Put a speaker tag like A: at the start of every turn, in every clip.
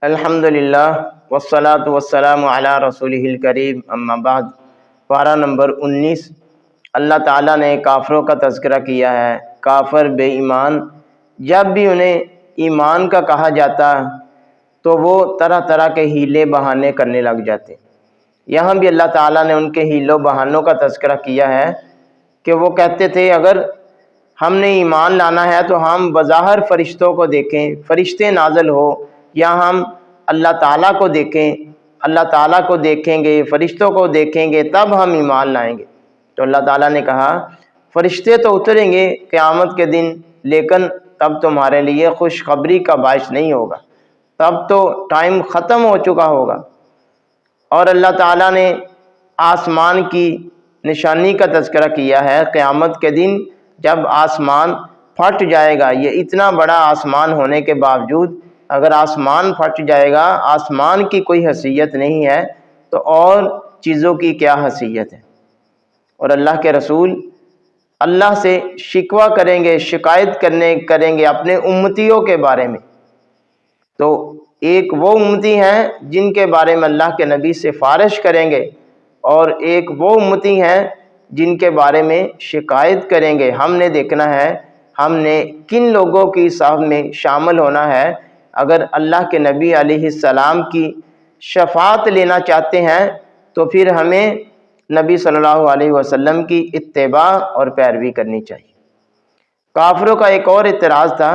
A: الحمدللہ والصلاة والسلام علی رسولہ الکریم، اما بعد۔ پارہ نمبر 19 اللہ تعالیٰ نے کافروں کا تذکرہ کیا ہے۔ کافر بے ایمان جب بھی انہیں ایمان کا کہا جاتا تو وہ طرح طرح کے ہیلے بہانے کرنے لگ جاتے۔ یہاں بھی اللہ تعالیٰ نے ان کے ہیلوں بہانوں کا تذکرہ کیا ہے کہ وہ کہتے تھے اگر ہم نے ایمان لانا ہے تو ہم بظاہر فرشتوں کو دیکھیں، فرشتے نازل ہو، یا ہم اللہ تعالیٰ کو دیکھیں، اللہ تعالیٰ کو دیکھیں گے، فرشتوں کو دیکھیں گے، تب ہم ایمان لائیں گے۔ تو اللہ تعالیٰ نے کہا فرشتے تو اتریں گے قیامت کے دن، لیکن تب تمہارے لیے خوشخبری کا باعث نہیں ہوگا، تب تو ٹائم ختم ہو چکا ہوگا۔ اور اللہ تعالیٰ نے آسمان کی نشانی کا تذکرہ کیا ہے۔ قیامت کے دن جب آسمان پھٹ جائے گا، یہ اتنا بڑا آسمان ہونے کے باوجود اگر آسمان پھٹ جائے گا، آسمان کی کوئی حیثیت نہیں ہے تو اور چیزوں کی کیا حیثیت ہے۔ اور اللہ کے رسول اللہ سے شکوہ کریں گے، شکایت کریں گے اپنے امتیوں کے بارے میں۔ تو ایک وہ امتی ہیں جن کے بارے میں اللہ کے نبی سفارش کریں گے، اور ایک وہ امتی ہیں جن کے بارے میں شکایت کریں گے۔ ہم نے دیکھنا ہے ہم نے کن لوگوں کی صف میں شامل ہونا ہے۔ اگر اللہ کے نبی علیہ السلام کی شفاعت لینا چاہتے ہیں تو پھر ہمیں نبی صلی اللہ علیہ وسلم کی اتباع اور پیروی کرنی چاہیے۔ کافروں کا ایک اور اعتراض تھا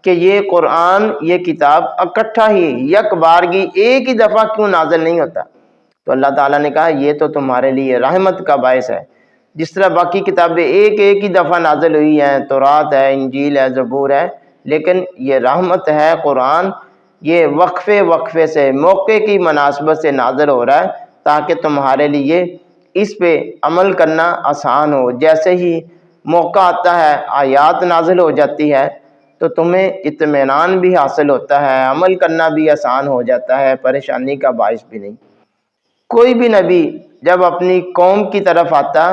A: کہ یہ قرآن، یہ کتاب اکٹھا ہی یک بارگی ایک ہی دفعہ کیوں نازل نہیں ہوتا؟ تو اللہ تعالیٰ نے کہا یہ تو تمہارے لیے رحمت کا باعث ہے۔ جس طرح باقی کتابیں ایک ہی دفعہ نازل ہوئی ہیں، تورات ہے، انجیل ہے، زبور ہے، لیکن یہ رحمت ہے قرآن، یہ وقفے سے، موقع کی مناسبت سے نازل ہو رہا ہے تاکہ تمہارے لیے اس پہ عمل کرنا آسان ہو۔ جیسے ہی موقع آتا ہے، آیات نازل ہو جاتی ہے تو تمہیں اطمینان بھی حاصل ہوتا ہے، عمل کرنا بھی آسان ہو جاتا ہے، پریشانی کا باعث بھی نہیں۔ کوئی بھی نبی جب اپنی قوم کی طرف آتا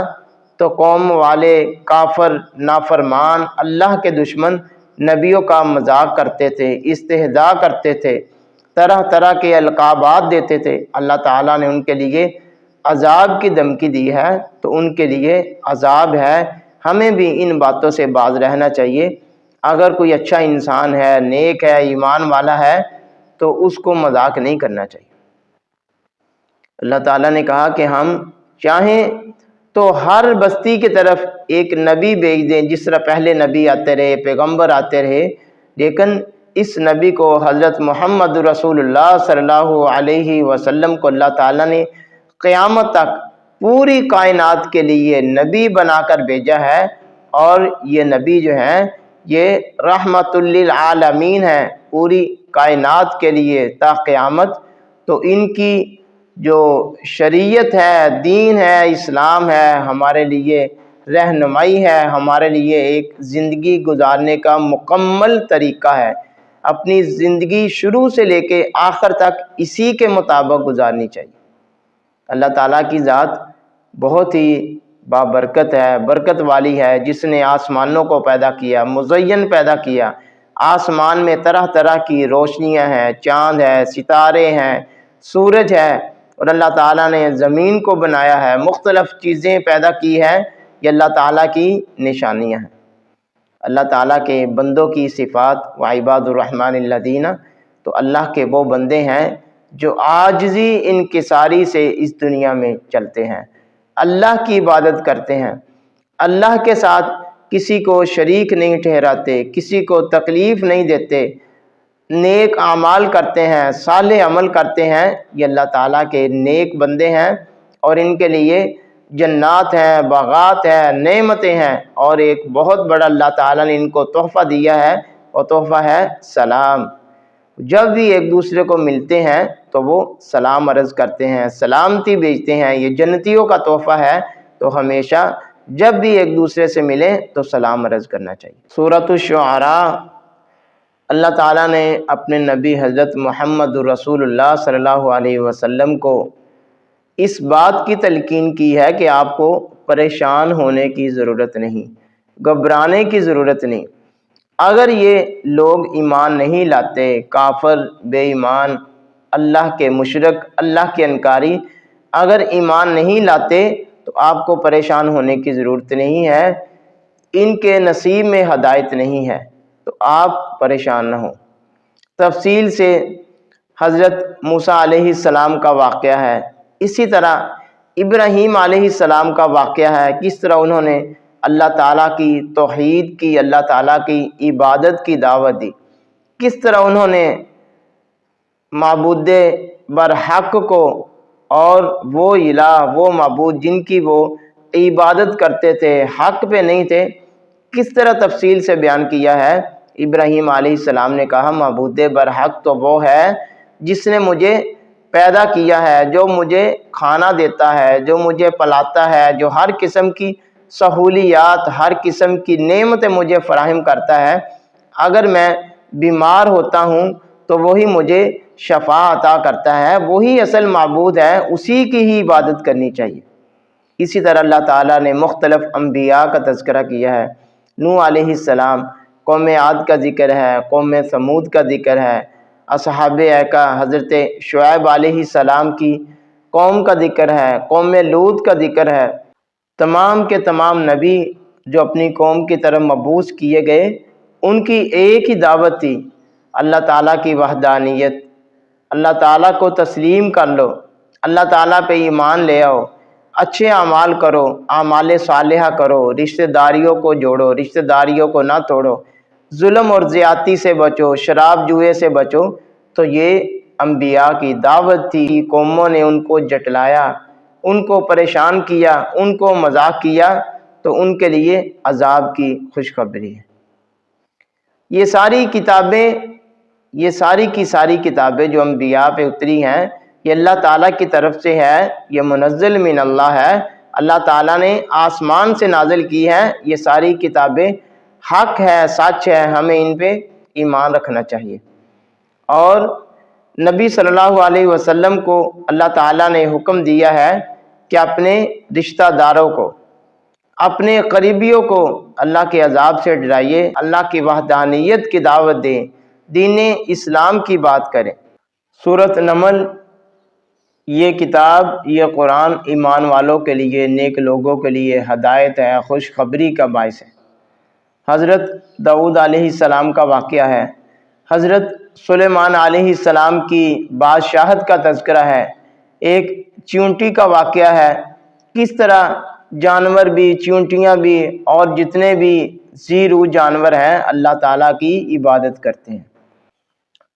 A: تو قوم والے کافر، نافرمان، اللہ کے دشمن نبیوں کا مذاق کرتے تھے، استہزاء کرتے تھے، طرح طرح کے القابات دیتے تھے۔ اللہ تعالیٰ نے ان کے لیے عذاب کی دھمکی دی ہے، تو ان کے لیے عذاب ہے۔ ہمیں بھی ان باتوں سے باز رہنا چاہیے۔ اگر کوئی اچھا انسان ہے، نیک ہے، ایمان والا ہے، تو اس کو مذاق نہیں کرنا چاہیے۔ اللہ تعالیٰ نے کہا کہ ہم چاہیں تو ہر بستی کی طرف ایک نبی بھیج دیں، جس طرح پہلے نبی آتے رہے، پیغمبر آتے رہے، لیکن اس نبی کو، حضرت محمد رسول اللہ صلی اللہ علیہ وسلم کو اللہ تعالیٰ نے قیامت تک پوری کائنات کے لیے نبی بنا کر بھیجا ہے، اور یہ نبی جو ہیں یہ رحمت للعالمین ہے، پوری کائنات کے لیے تا قیامت۔ تو ان کی جو شریعت ہے، دین ہے، اسلام ہے، ہمارے لیے رہنمائی ہے، ہمارے لیے ایک زندگی گزارنے کا مکمل طریقہ ہے۔ اپنی زندگی شروع سے لے کے آخر تک اسی کے مطابق گزارنی چاہیے۔ اللہ تعالیٰ کی ذات بہت ہی بابرکت ہے، برکت والی ہے، جس نے آسمانوں کو پیدا کیا، مزین پیدا کیا۔ آسمان میں طرح طرح کی روشنیاں ہیں، چاند ہے، ستارے ہیں، سورج ہے، اور اللہ تعالیٰ نے زمین کو بنایا ہے، مختلف چیزیں پیدا کی ہیں۔ یہ اللہ تعالیٰ کی نشانیاں ہیں۔ اللہ تعالیٰ کے بندوں کی صفات، وعباد الرحمن الذین، تو اللہ کے وہ بندے ہیں جو عاجزی انکساری سے اس دنیا میں چلتے ہیں، اللہ کی عبادت کرتے ہیں، اللہ کے ساتھ کسی کو شریک نہیں ٹھہراتے، کسی کو تکلیف نہیں دیتے، نیک اعمال کرتے ہیں، صالح عمل کرتے ہیں۔ یہ اللہ تعالیٰ کے نیک بندے ہیں، اور ان کے لیے جنات ہیں، باغات ہیں، نعمتیں ہیں، اور ایک بہت بڑا اللہ تعالیٰ نے ان کو تحفہ دیا ہے، اور تحفہ ہے سلام۔ جب بھی ایک دوسرے کو ملتے ہیں تو وہ سلام عرض کرتے ہیں، سلامتی بھیجتے ہیں۔ یہ جنتیوں کا تحفہ ہے، تو ہمیشہ جب بھی ایک دوسرے سے ملیں تو سلام عرض کرنا چاہیے۔ سورۃ الشعراء، اللہ تعالیٰ نے اپنے نبی حضرت محمد رسول اللہ صلی اللہ علیہ وسلم کو اس بات کی تلقین کی ہے کہ آپ کو پریشان ہونے کی ضرورت نہیں، گھبرانے کی ضرورت نہیں۔ اگر یہ لوگ ایمان نہیں لاتے، کافر، بے ایمان، اللہ کے مشرک، اللہ کے انکاری اگر ایمان نہیں لاتے تو آپ کو پریشان ہونے کی ضرورت نہیں ہے، ان کے نصیب میں ہدایت نہیں ہے، تو آپ پریشان نہ ہوں۔ تفصیل سے حضرت موسیٰ علیہ السلام کا واقعہ ہے، اسی طرح ابراہیم علیہ السلام کا واقعہ ہے، کس طرح انہوں نے اللہ تعالیٰ کی توحید کی، اللہ تعالیٰ کی عبادت کی دعوت دی، کس طرح انہوں نے معبود برحق کو اور وہ الہ، وہ معبود جن کی وہ عبادت کرتے تھے، حق پہ نہیں تھے، کس طرح تفصیل سے بیان کیا ہے۔ ابراہیم علیہ السلام نے کہا معبود برحق تو وہ ہے جس نے مجھے پیدا کیا ہے، جو مجھے کھانا دیتا ہے، جو مجھے پلاتا ہے، جو ہر قسم کی سہولیات، ہر قسم کی نعمتیں مجھے فراہم کرتا ہے۔ اگر میں بیمار ہوتا ہوں تو وہی مجھے شفا عطا کرتا ہے، وہی اصل معبود ہے، اسی کی ہی عبادت کرنی چاہیے۔ اسی طرح اللہ تعالیٰ نے مختلف انبیاء کا تذکرہ کیا ہے۔ نوح علیہ السلام، قوم عاد کا ذکر ہے، قوم ثمود کا ذکر ہے، اصحاب ایکا حضرت شعیب علیہ السلام کی قوم کا ذکر ہے، قوم لوط کا ذکر ہے۔ تمام کے تمام نبی جو اپنی قوم کی طرف مبعوث کیے گئے، ان کی ایک ہی دعوت تھی، اللہ تعالیٰ کی وحدانیت، اللہ تعالیٰ کو تسلیم کر لو، اللہ تعالیٰ پہ ایمان لے آؤ، اچھے اعمال کرو، اعمال صالحہ کرو، رشتہ داریوں کو جوڑو، رشتہ داریوں کو نہ توڑو، ظلم اور زیادتی سے بچو، شراب جوئے سے بچو۔ تو یہ انبیاء کی دعوت تھی، قوموں نے ان کو جٹلایا، ان کو پریشان کیا، ان کو مذاق کیا، تو ان کے لیے عذاب کی خوشخبری ہے۔ یہ ساری کتابیں، یہ ساری کی ساری کتابیں جو انبیاء پہ اتری ہیں، یہ اللہ تعالیٰ کی طرف سے ہے، یہ منزل من اللہ ہے، اللہ تعالیٰ نے آسمان سے نازل کی ہے۔ یہ ساری کتابیں حق ہے، سچ ہے، ہمیں ان پہ ایمان رکھنا چاہیے۔ اور نبی صلی اللہ علیہ وسلم کو اللہ تعالیٰ نے حکم دیا ہے کہ اپنے رشتہ داروں کو، اپنے قریبیوں کو اللہ کے عذاب سے ڈرائیے، اللہ کی وحدانیت کی دعوت دیں، دین اسلام کی بات کریں۔ سورۃ نمل، یہ کتاب، یہ قرآن ایمان والوں کے لیے، نیک لوگوں کے لیے ہدایت ہے، خوشخبری کا باعث ہے۔ حضرت داؤد علیہ السلام کا واقعہ ہے، حضرت سلیمان علیہ السلام کی بادشاہت کا تذکرہ ہے، ایک چیونٹی کا واقعہ ہے، کس طرح جانور بھی، چیونٹیاں بھی اور جتنے بھی ذی روح جانور ہیں اللہ تعالیٰ کی عبادت کرتے ہیں۔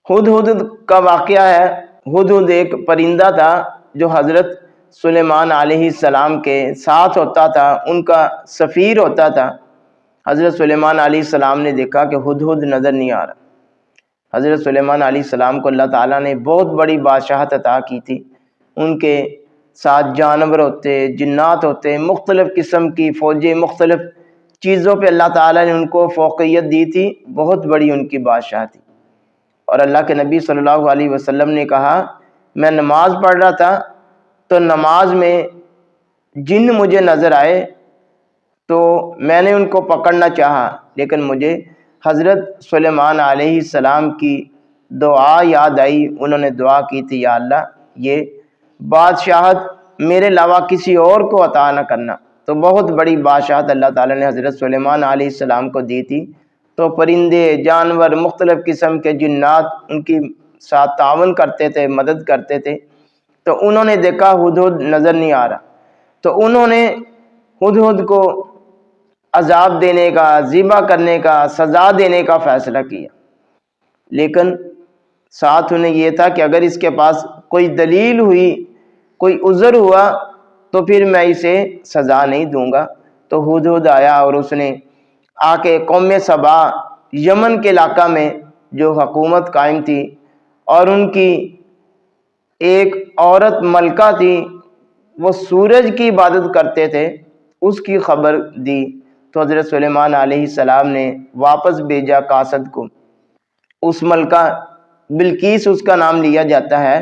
A: ہدہد کا واقعہ ہے، ہدہد ایک پرندہ تھا جو حضرت سلیمان علیہ السلام کے ساتھ ہوتا تھا، ان کا سفیر ہوتا تھا۔ حضرت سلیمان علیہ السلام نے دیکھا کہ ہدہد نظر نہیں آ رہا۔ حضرت سلیمان علیہ السلام کو اللہ تعالیٰ نے بہت بڑی بادشاہت عطا کی تھی، ان کے ساتھ جانور ہوتے، جنات ہوتے، مختلف قسم کی فوجیں، مختلف چیزوں پہ اللہ تعالیٰ نے ان کو فوقیت دی تھی، بہت بڑی ان کی بادشاہ تھی۔ اور اللہ کے نبی صلی اللہ علیہ وسلم نے کہا، میں نماز پڑھ رہا تھا تو نماز میں جن مجھے نظر آئے تو میں نے ان کو پکڑنا چاہا، لیکن مجھے حضرت سلیمان علیہ السلام کی دعا یاد آئی، انہوں نے دعا کی تھی، یا اللہ یہ بادشاہت میرے علاوہ کسی اور کو عطا نہ کرنا۔ تو بہت بڑی بادشاہت اللہ تعالیٰ نے حضرت سلیمان علیہ السلام کو دی تھی۔ تو پرندے، جانور، مختلف قسم کے جنات ان کی ساتھ تعاون کرتے تھے، مدد کرتے تھے۔ تو انہوں نے دیکھا ہدہد نظر نہیں آ رہا، تو انہوں نے ہدہد کو عذاب دینے کا، ذبح کرنے کا، سزا دینے کا فیصلہ کیا، لیکن ساتھ انہیں یہ تھا کہ اگر اس کے پاس کوئی دلیل ہوئی، کوئی عذر ہوا تو پھر میں اسے سزا نہیں دوں گا۔ تو ہدہد آیا اور اس نے آ کے قوم سبا، یمن کے علاقہ میں جو حکومت قائم تھی، اور ان کی ایک عورت ملکہ تھی، وہ سورج کی عبادت کرتے تھے، اس کی خبر دی۔ تو حضرت سلیمان علیہ السلام نے واپس بھیجا قاصد کو، اس ملکہ بلقیس اس کا نام لیا جاتا ہے،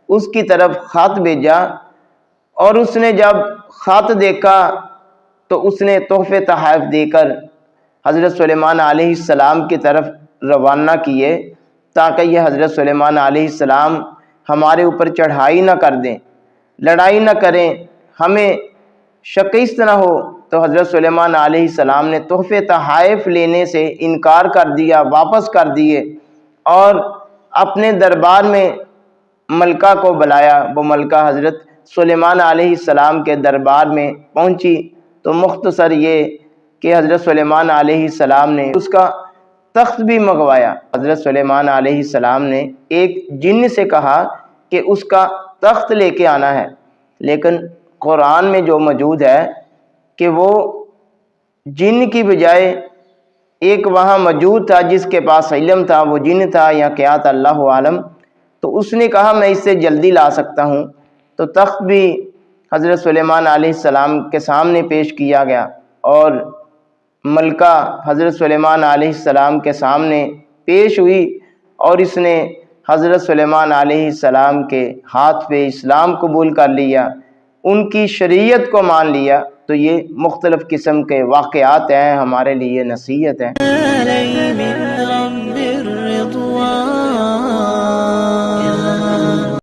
A: اس کی طرف خط بھیجا، اور اس نے جب خط دیکھا تو اس نے تحفے تحائف دے کر حضرت سلیمان علیہ السلام کی طرف روانہ کیے تاکہ یہ حضرت سلیمان علیہ السلام ہمارے اوپر چڑھائی نہ کر دیں، لڑائی نہ کریں، ہمیں شکست نہ ہو۔ تو حضرت سلیمان علیہ السلام نے تحفے تحائف لینے سے انکار کر دیا، واپس کر دیے، اور اپنے دربار میں ملکہ کو بلایا۔ وہ ملکہ حضرت سلیمان علیہ السلام کے دربار میں پہنچی تو مختصر یہ کہ حضرت سلیمان علیہ السلام نے اس کا تخت بھی منگوایا۔ حضرت سلیمان علیہ السلام نے ایک جن سے کہا کہ اس کا تخت لے کے آنا ہے، لیکن قرآن میں جو موجود ہے کہ وہ جن کی بجائے ایک وہاں موجود تھا جس کے پاس علم تھا، وہ جن تھا یا کیا تھا اللہ عالم، تو اس نے کہا میں اس سے جلدی لا سکتا ہوں۔ تو تخت بھی حضرت سلیمان علیہ السلام کے سامنے پیش کیا گیا اور ملکہ حضرت سلیمان علیہ السلام کے سامنے پیش ہوئی، اور اس نے حضرت سلیمان علیہ السلام کے ہاتھ پہ اسلام قبول کر لیا، ان کی شریعت کو مان لیا۔ تو یہ مختلف قسم کے واقعات ہیں، ہمارے لیے نصیحت ہیں۔